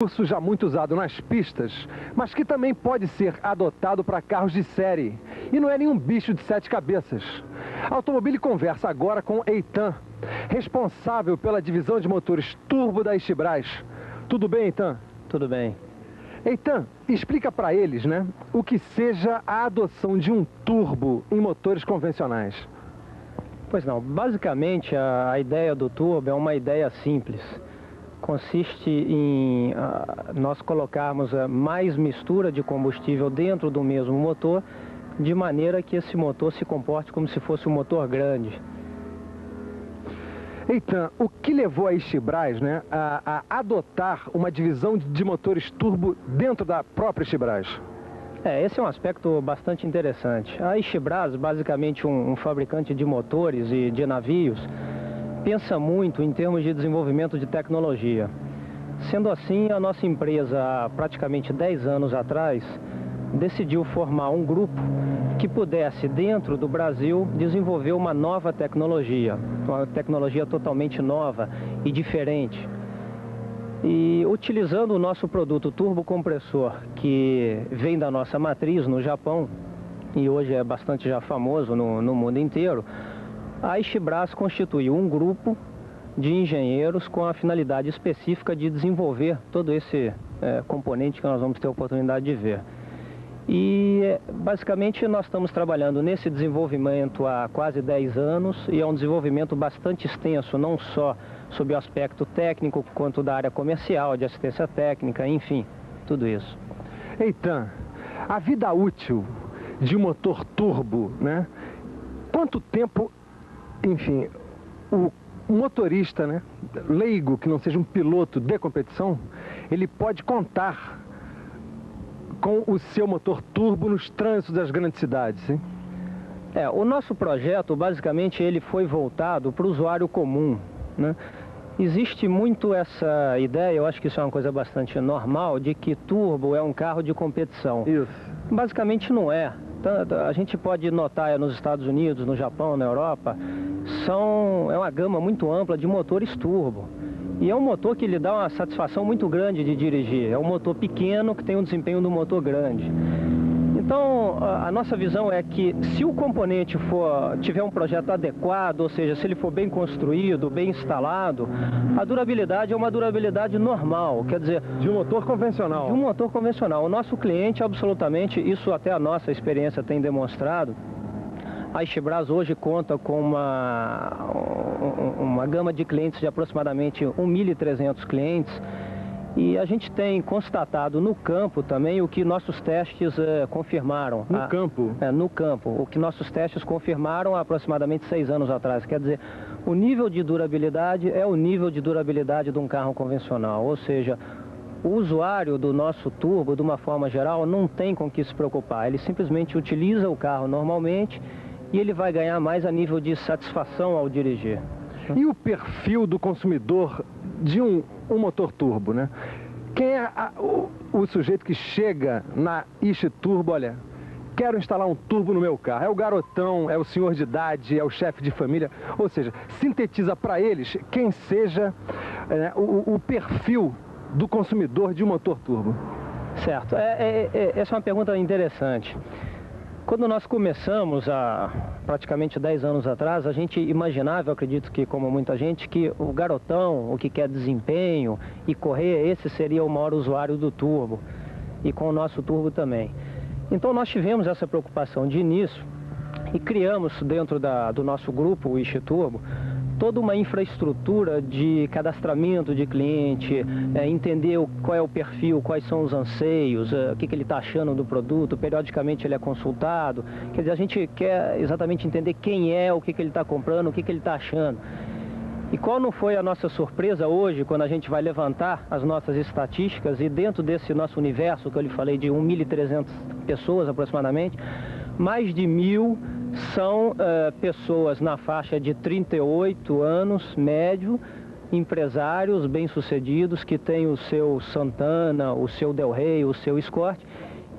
Recurso já muito usado nas pistas, mas que também pode ser adotado para carros de série. E não é nenhum bicho de 7 cabeças. A Automobile conversa agora com Eitan, responsável pela divisão de motores turbo da Istibraz. Tudo bem, Eitan? Tudo bem. Eitan, explica para eles, o que seja a adoção de um turbo em motores convencionais. Pois não, basicamente a ideia do turbo é uma ideia simples. Consiste em nós colocarmos mais mistura de combustível dentro do mesmo motor, de maneira que esse motor se comporte como se fosse um motor grande. Eitan, o que levou a Istibraz a adotar uma divisão de motores turbo dentro da própria Istibraz? Esse é um aspecto bastante interessante. A Istibraz, basicamente um fabricante de motores e de navios, pensa muito em termos de desenvolvimento de tecnologia. Sendo assim, a nossa empresa, há praticamente 10 anos atrás, decidiu formar um grupo que pudesse, dentro do Brasil, desenvolver uma nova tecnologia, uma tecnologia totalmente nova e diferente. E utilizando o nosso produto turbocompressor, que vem da nossa matriz no Japão, e hoje é bastante já famoso no mundo inteiro, a Istibraz constituiu um grupo de engenheiros com a finalidade específica de desenvolver todo esse componente que nós vamos ter a oportunidade de ver. E basicamente nós estamos trabalhando nesse desenvolvimento há quase 10 anos e é um desenvolvimento bastante extenso, não só sob o aspecto técnico, quanto da área comercial, de assistência técnica, enfim, tudo isso. Eitan, a vida útil de um motor turbo, quanto tempo, enfim, o motorista, leigo, que não seja um piloto de competição, ele pode contar com o seu motor turbo nos trânsitos das grandes cidades, hein? O nosso projeto, basicamente, ele foi voltado para o usuário comum, Existe muito essa ideia, eu acho que isso é uma coisa bastante normal, de que turbo é um carro de competição. Isso. Basicamente não é. A gente pode notar nos Estados Unidos, no Japão, na Europa, é uma gama muito ampla de motores turbo. E é um motor que lhe dá uma satisfação muito grande de dirigir. É um motor pequeno que tem um desempenho do motor grande. Então, a nossa visão é que se o componente tiver um projeto adequado, ou seja, se ele for bem construído, bem instalado, a durabilidade é uma durabilidade normal, quer dizer... De um motor convencional. De um motor convencional. O nosso cliente, absolutamente, isso até a nossa experiência tem demonstrado, a Istibraz hoje conta com uma gama de clientes de aproximadamente 1.300 clientes, e a gente tem constatado no campo também o que nossos testes confirmaram. No campo? No campo. O que nossos testes confirmaram há aproximadamente 6 anos atrás. Quer dizer, o nível de durabilidade é o nível de durabilidade de um carro convencional. Ou seja, o usuário do nosso turbo, de uma forma geral, não tem com que se preocupar. Ele simplesmente utiliza o carro normalmente e ele vai ganhar mais a nível de satisfação ao dirigir. E o perfil do consumidor de um motor turbo, Quem é o sujeito que chega na Isti-Turbo, olha, quero instalar um turbo no meu carro? É o garotão, é o senhor de idade, é o chefe de família? Ou seja, sintetiza para eles quem seja o perfil do consumidor de um motor turbo. Certo. Essa é uma pergunta interessante. Quando nós começamos, há praticamente 10 anos atrás, a gente imaginava, eu acredito que como muita gente, que o garotão, o que quer desempenho e correr, esse seria o maior usuário do turbo, e com o nosso turbo também. Então nós tivemos essa preocupação de início e criamos dentro do nosso grupo, o Isti-Turbo, toda uma infraestrutura de cadastramento de cliente, entender qual é o perfil, quais são os anseios, o que ele está achando do produto, periodicamente ele é consultado. Quer dizer, a gente quer exatamente entender quem é, o que ele está comprando, o que ele está achando. E qual não foi a nossa surpresa hoje, quando a gente vai levantar as nossas estatísticas e dentro desse nosso universo, que eu lhe falei de 1.300 pessoas aproximadamente, mais de 1.000 são pessoas na faixa de 38 anos, médio, empresários bem-sucedidos, que têm o seu Santana, o seu Del Rey, o seu Escort,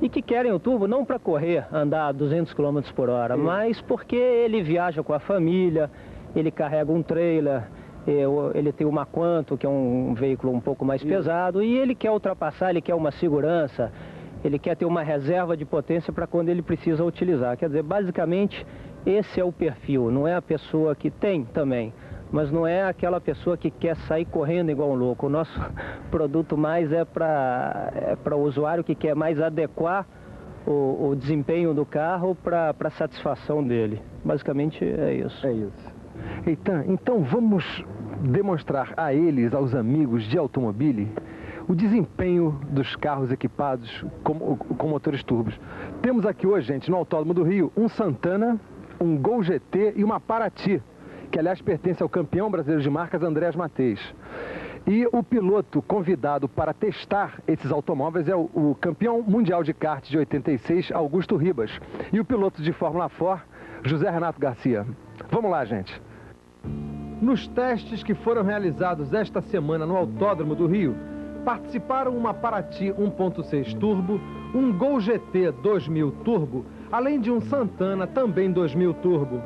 e que querem o turbo não para correr, andar a 200 km por hora, mas porque ele viaja com a família, ele carrega um trailer, ele tem uma Quanto, que é um veículo um pouco mais pesado, e ele quer ultrapassar, ele quer uma segurança, ele quer ter uma reserva de potência para quando ele precisa utilizar. Quer dizer, basicamente, esse é o perfil, não é a pessoa que tem também, mas não é aquela pessoa que quer sair correndo igual um louco. O nosso produto mais é para o usuário que quer mais adequar o desempenho do carro para a satisfação dele. Basicamente é isso. É isso. Eitan, então vamos demonstrar a eles, aos amigos de automobile, o desempenho dos carros equipados com motores turbos. Temos aqui hoje, gente, no Autódromo do Rio, um Santana, um Gol GT e uma Paraty, que aliás pertence ao campeão brasileiro de marcas Andrés Mateis. E o piloto convidado para testar esses automóveis é o campeão mundial de kart de 86, Augusto Ribas, e o piloto de Fórmula 4, José Renato Garcia. Vamos lá, gente. Nos testes que foram realizados esta semana no Autódromo do Rio, participaram uma Paraty 1.6 Turbo, um Gol GT 2000 Turbo, além de um Santana também 2000 Turbo.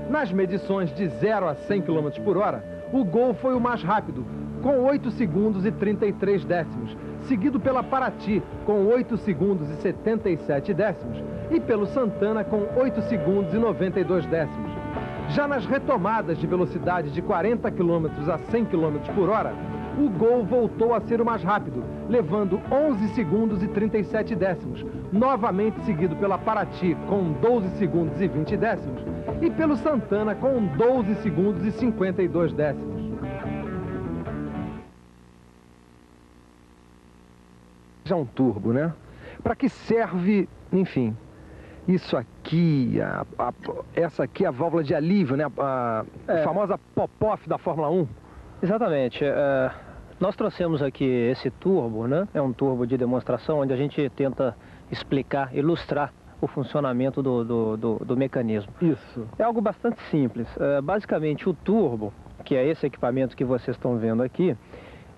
Nas medições de 0 a 100 km por hora, o Gol foi o mais rápido, com 8 segundos e 33 décimos, seguido pela Paraty, com 8 segundos e 77 décimos, e pelo Santana, com 8 segundos e 92 décimos. Já nas retomadas de velocidade de 40 km a 100 km por hora, o Gol voltou a ser o mais rápido, levando 11 segundos e 37 décimos, novamente seguido pela Paraty com 12 segundos e 20 décimos e pelo Santana com 12 segundos e 52 décimos. Já um turbo, né? Para que serve, enfim, isso aqui, essa aqui é a válvula de alívio, né? A famosa pop-off da Fórmula 1. Exatamente. Nós trouxemos aqui esse turbo, né? É um turbo de demonstração onde a gente tenta explicar, ilustrar o funcionamento do mecanismo. Isso. É algo bastante simples. Basicamente, o turbo, que é esse equipamento que vocês estão vendo aqui,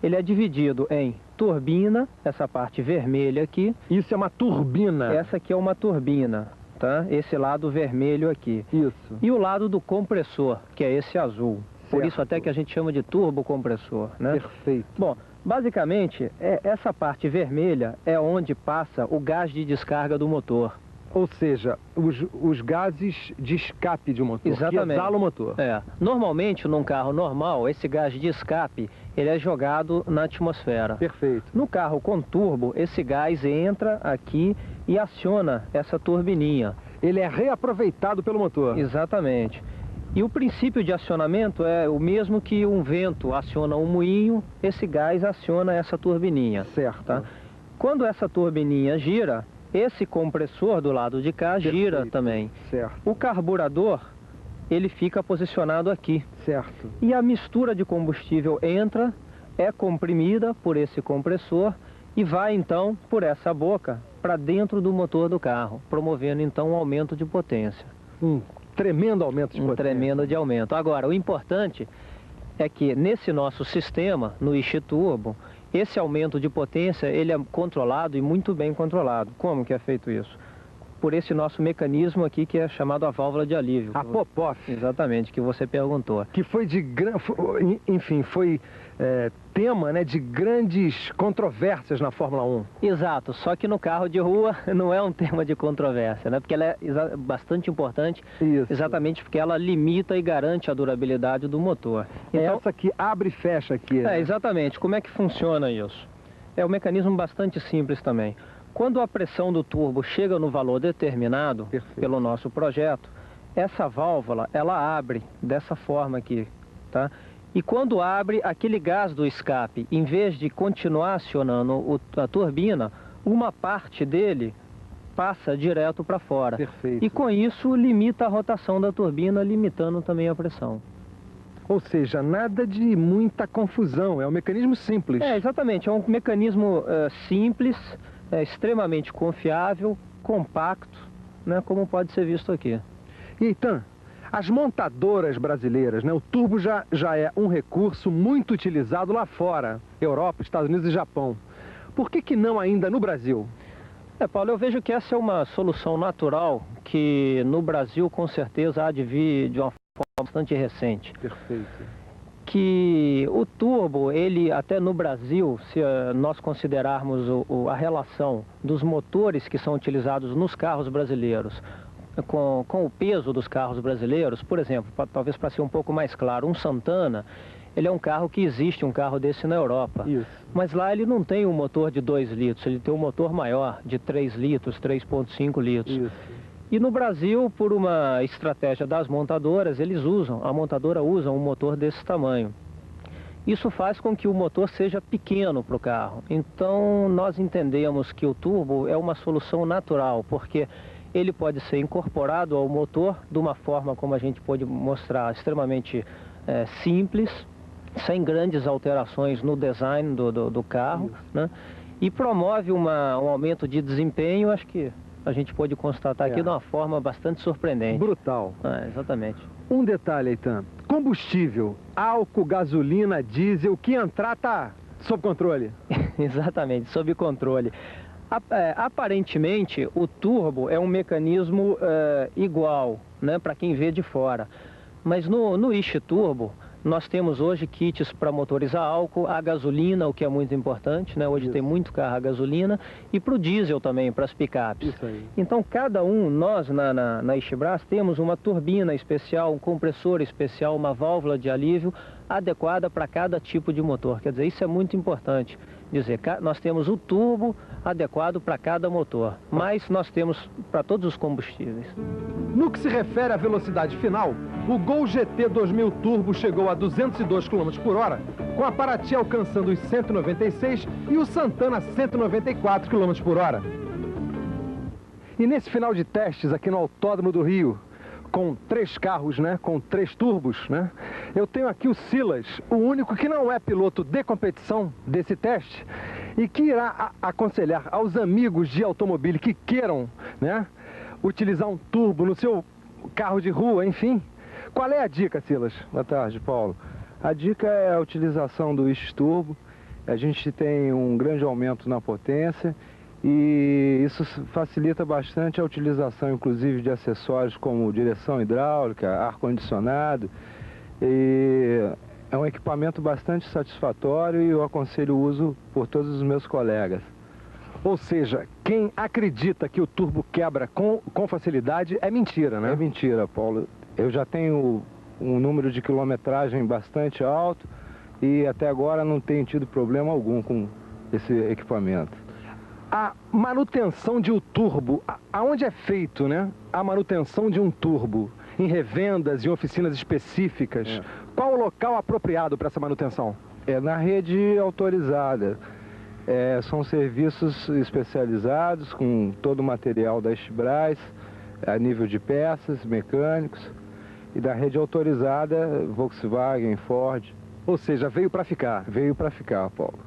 ele é dividido em turbina, essa parte vermelha aqui. Isso é uma turbina. Essa aqui é uma turbina, tá? Esse lado vermelho aqui. Isso. E o lado do compressor, que é esse azul. Por Certo. isso até que a gente chama de turbocompressor, né? Perfeito. Bom, basicamente, essa parte vermelha é onde passa o gás de descarga do motor. Ou seja, os gases de escape de um motor, Exatamente. que exala o motor. Normalmente, num carro normal, esse gás de escape, ele é jogado na atmosfera. Perfeito. No carro com turbo, esse gás entra aqui e aciona essa turbininha. Ele é reaproveitado pelo motor. Exatamente. E o princípio de acionamento é o mesmo que um vento aciona um moinho, esse gás aciona essa turbininha. Certo. Tá? Quando essa turbininha gira, esse compressor do lado de cá gira também. Certo. O carburador, ele fica posicionado aqui. Certo. E a mistura de combustível entra, é comprimida por esse compressor e vai então por essa boca para dentro do motor do carro, promovendo então um aumento de potência. Um tremendo aumento de potência. Tremendo de aumento. Agora, o importante é que nesse nosso sistema, no I-Turbo, esse aumento de potência, ele é controlado e muito bem controlado. Como que é feito isso? Por esse nosso mecanismo aqui que é chamado a válvula de alívio. A pop-off. Exatamente, que você perguntou. Que foi foi tema, né, de grandes controvérsias na Fórmula 1. Exato, só que no carro de rua não é um tema de controvérsia, né? Porque ela é bastante importante, Isso. exatamente porque ela limita e garante a durabilidade do motor. Então, Essa aqui abre e fecha aqui. Né? Exatamente. Como é que funciona isso? É um mecanismo bastante simples também. Quando a pressão do turbo chega no valor determinado pelo nosso projeto, essa válvula, ela abre dessa forma aqui, tá? E quando abre, aquele gás do escape, em vez de continuar acionando a turbina, uma parte dele passa direto para fora. Perfeito. E com isso limita a rotação da turbina, limitando também a pressão. Ou seja, nada de muita confusão, é um mecanismo simples. Exatamente, é um mecanismo simples, extremamente confiável, compacto, né, como pode ser visto aqui. E Eitan, as montadoras brasileiras, né, o turbo já é um recurso muito utilizado lá fora, Europa, Estados Unidos e Japão. Por que não ainda no Brasil? Paulo, eu vejo que essa é uma solução natural que no Brasil com certeza há de vir de uma forma bastante recente. Perfeito. que o turbo, ele até no Brasil, se nós considerarmos a relação dos motores que são utilizados nos carros brasileiros com o peso dos carros brasileiros, por exemplo, talvez para ser um pouco mais claro, um Santana, ele é um carro que existe, um carro desse na Europa. Isso. Mas lá ele não tem um motor de 2 litros, ele tem um motor maior, de 3 litros, 3,5 litros. Isso. E no Brasil, por uma estratégia das montadoras, a montadora usa um motor desse tamanho. Isso faz com que o motor seja pequeno para o carro. Então nós entendemos que o turbo é uma solução natural, porque ele pode ser incorporado ao motor de uma forma, como a gente pode mostrar, extremamente simples, sem grandes alterações no design do carro, né? E promove um aumento de desempenho, acho que a gente pode constatar aqui de uma forma bastante surpreendente. Brutal. Exatamente. Um detalhe, Eitan. Combustível, álcool, gasolina, diesel, o que entrar tá sob controle. Exatamente, sob controle. Aparentemente, o turbo é um mecanismo igual, né, para quem vê de fora. Mas no Ishi Turbo, nós temos hoje kits para motores a álcool, a gasolina, o que é muito importante, né? Hoje tem muito carro a gasolina, e para o diesel também, para as picapes. Isso aí. Então, nós na Ishibras temos uma turbina especial, um compressor especial, uma válvula de alívio adequada para cada tipo de motor. Quer dizer, isso é muito importante. Dizer, nós temos o turbo adequado para cada motor, mas nós temos para todos os combustíveis. No que se refere à velocidade final, o Gol GT 2000 Turbo chegou a 202 km por hora, com a Paraty alcançando os 196 e o Santana 194 km por hora. E nesse final de testes aqui no Autódromo do Rio, com 3 carros, né, com 3 turbos, né, eu tenho aqui o Silas, o único que não é piloto de competição desse teste e que irá aconselhar aos amigos de automóvel que queiram, né, utilizar um turbo no seu carro de rua, enfim. Qual é a dica, Silas? Boa tarde, Paulo. A dica é a utilização do Ishi Turbo. A gente tem um grande aumento na potência e isso facilita bastante a utilização, inclusive, de acessórios como direção hidráulica, ar-condicionado. E é um equipamento bastante satisfatório e eu aconselho o uso por todos os meus colegas. Ou seja, quem acredita que o turbo quebra com facilidade é mentira, né? É mentira, Paulo. Eu já tenho um número de quilometragem bastante alto e até agora não tenho tido problema algum com esse equipamento. A manutenção de um turbo, aonde é feito, né? A manutenção de um turbo? Em revendas, em oficinas específicas? Qual o local apropriado para essa manutenção? É na rede autorizada. São serviços especializados com todo o material da Ishibras, a nível de peças, mecânicos, e da rede autorizada Volkswagen, Ford. Ou seja, veio para ficar. Veio para ficar, Paulo.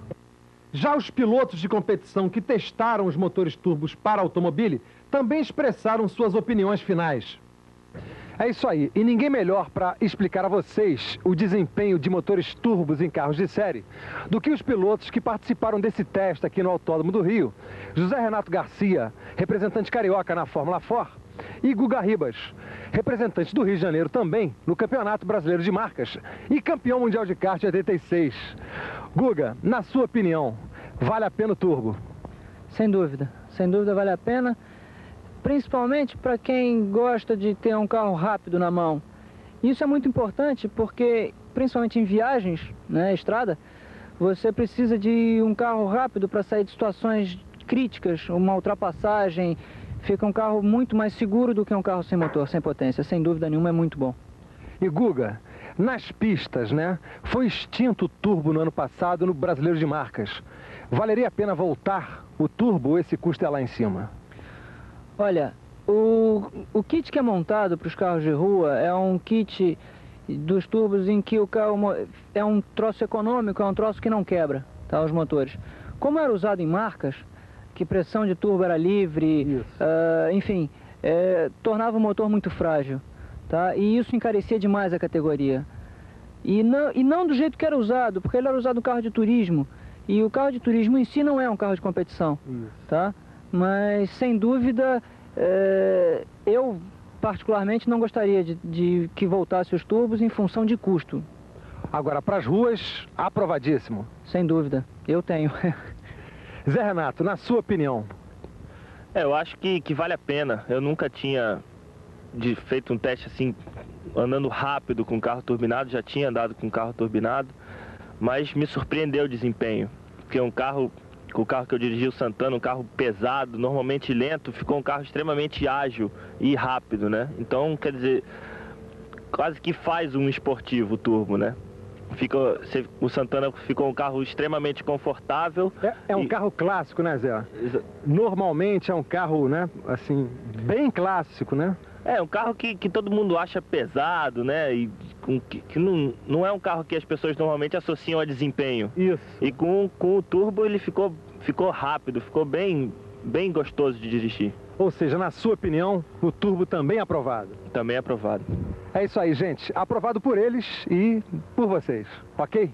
Já os pilotos de competição que testaram os motores turbos para automóvel também expressaram suas opiniões finais. É isso aí, e ninguém melhor para explicar a vocês o desempenho de motores turbos em carros de série do que os pilotos que participaram desse teste aqui no Autódromo do Rio. José Renato Garcia, representante carioca na Fórmula 4, e Guga Ribas, representante do Rio de Janeiro também no Campeonato Brasileiro de Marcas e campeão mundial de kart de 86. Guga, na sua opinião, vale a pena o turbo? Sem dúvida vale a pena. Principalmente para quem gosta de ter um carro rápido na mão. Isso é muito importante porque, principalmente em viagens, né, estrada, você precisa de um carro rápido para sair de situações críticas, uma ultrapassagem. Fica um carro muito mais seguro do que um carro sem motor, sem potência. Sem dúvida nenhuma, é muito bom. E Guga, nas pistas, né, foi extinto o turbo no ano passado no Brasileiro de Marcas. Valeria a pena voltar o turbo ou esse custo é lá em cima? Olha, o kit que é montado para os carros de rua é um kit dos turbos em que o carro é um troço econômico, é um troço que não quebra, tá, os motores. Como era usado em marcas, que pressão de turbo era livre, enfim, tornava o motor muito frágil, tá? E isso encarecia demais a categoria. E não do jeito que era usado, porque ele era usado no carro de turismo, e o carro de turismo em si não é um carro de competição, tá? Mas, sem dúvida, eu particularmente não gostaria de que voltasse os turbos em função de custo. Agora, para as ruas, aprovadíssimo. Sem dúvida, eu tenho. Zé Renato, na sua opinião? Eu acho que vale a pena. Eu nunca tinha feito um teste assim, andando rápido com carro turbinado, já tinha andado com carro turbinado, mas me surpreendeu o desempenho. Porque o carro que eu dirigi, o Santana, um carro pesado, normalmente lento, ficou um carro extremamente ágil e rápido, né? Então, quer dizer, quase que faz um esportivo turbo, né? O Santana ficou um carro extremamente confortável. É um carro clássico, né, Zé? Normalmente é um carro, né, assim, bem clássico, né? É um carro que todo mundo acha pesado, né? E que não é um carro que as pessoas normalmente associam a desempenho. Isso. E com o turbo ele ficou rápido, ficou bem gostoso de dirigir. Ou seja, na sua opinião, o turbo também é aprovado? Também é aprovado. É isso aí, gente. Aprovado por eles e por vocês, ok?